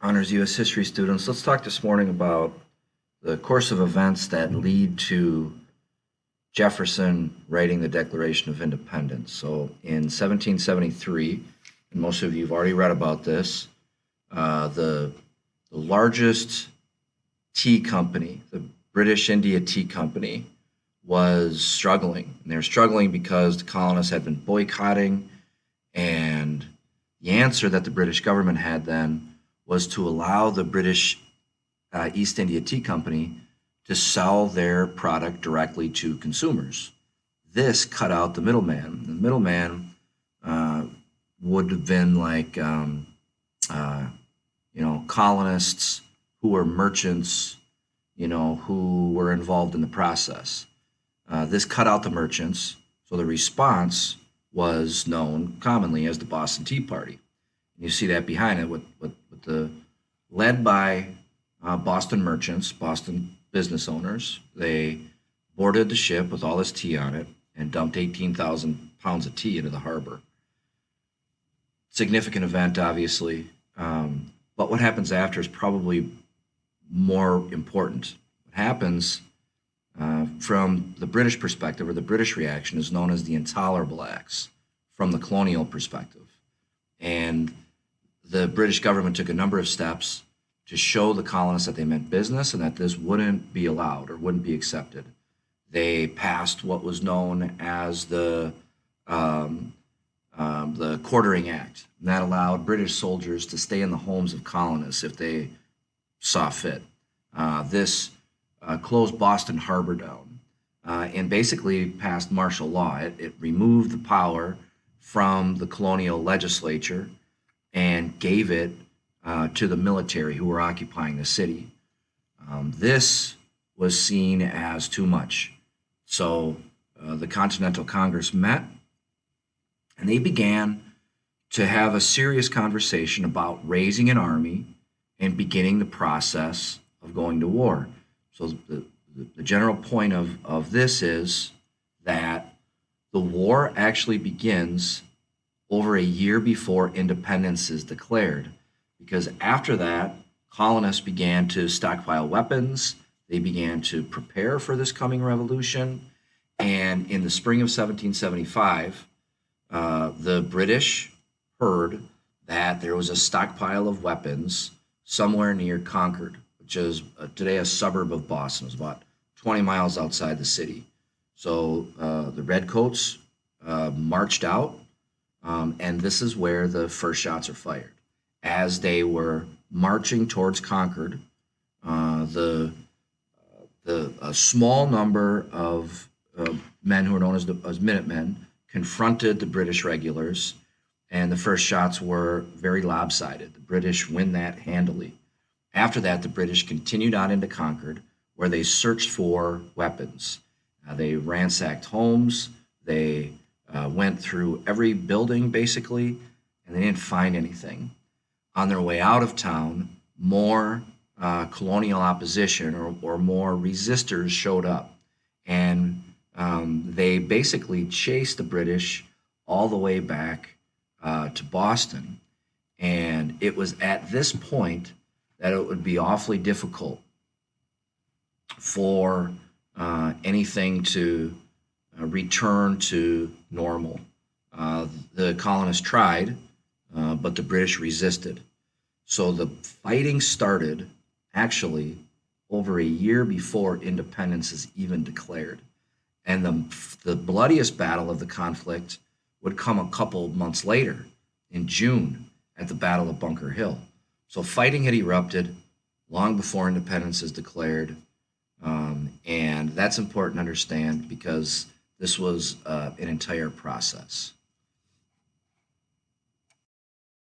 Honors U.S. History students, let's talk this morning about the course of events that lead to Jefferson writing the Declaration of Independence. So in 1773, and most of you have already read about this, the largest tea company, the British India Tea Company, was struggling. And they were struggling because the colonists had been boycotting, and the answer that the British government had then was to allow the British East India Tea Company to sell their product directly to consumers. This cut out the middleman. The middleman uh, would have been like, uh, colonists who were merchants, who were involved in the process. This cut out the merchants, so the response was known commonly as the Boston Tea Party. And you see that behind it with the led by Boston merchants, Boston business owners. They boarded the ship with all this tea on it and dumped 18,000 pounds of tea into the harbor. Significant event, obviously, but what happens after is probably more important. What happens from the British perspective, or the British reaction, is known as the Intolerable Acts from the colonial perspective. And the British government took a number of steps to show the colonists that they meant business and that this wouldn't be allowed or wouldn't be accepted. They passed what was known as the Quartering Act, and that allowed British soldiers to stay in the homes of colonists if they saw fit. This closed Boston Harbor down and basically passed martial law. It removed the power from the colonial legislature and gave it to the military who were occupying the city. This was seen as too much. So the Continental Congress met and they began to have a serious conversation about raising an army and beginning the process of going to war. So the general point of this is that the war actually begins over a year before independence is declared, because after that, colonists began to stockpile weapons. They began to prepare for this coming revolution. And in the spring of 1775, the British heard that there was a stockpile of weapons somewhere near Concord, which is today a suburb of Boston. It's about 20 miles outside the city. So the Redcoats marched out, and this is where the first shots are fired. As they were marching towards Concord, the a small number of men who were known as Minutemen confronted the British regulars, and the first shots were very lopsided. The British win that handily. After that, the British continued on into Concord, where they searched for weapons. They ransacked homes. They went through every building, basically, and they didn't find anything. On their way out of town, more colonial opposition or more resistors showed up. And they basically chased the British all the way back to Boston. And it was at this point that it would be awfully difficult for anything to return to normal. The colonists tried, but the British resisted. So the fighting started actually over a year before independence is even declared. And the bloodiest battle of the conflict would come a couple months later in June at the Battle of Bunker Hill. So fighting had erupted long before independence is declared. And that's important to understand because this was an entire process.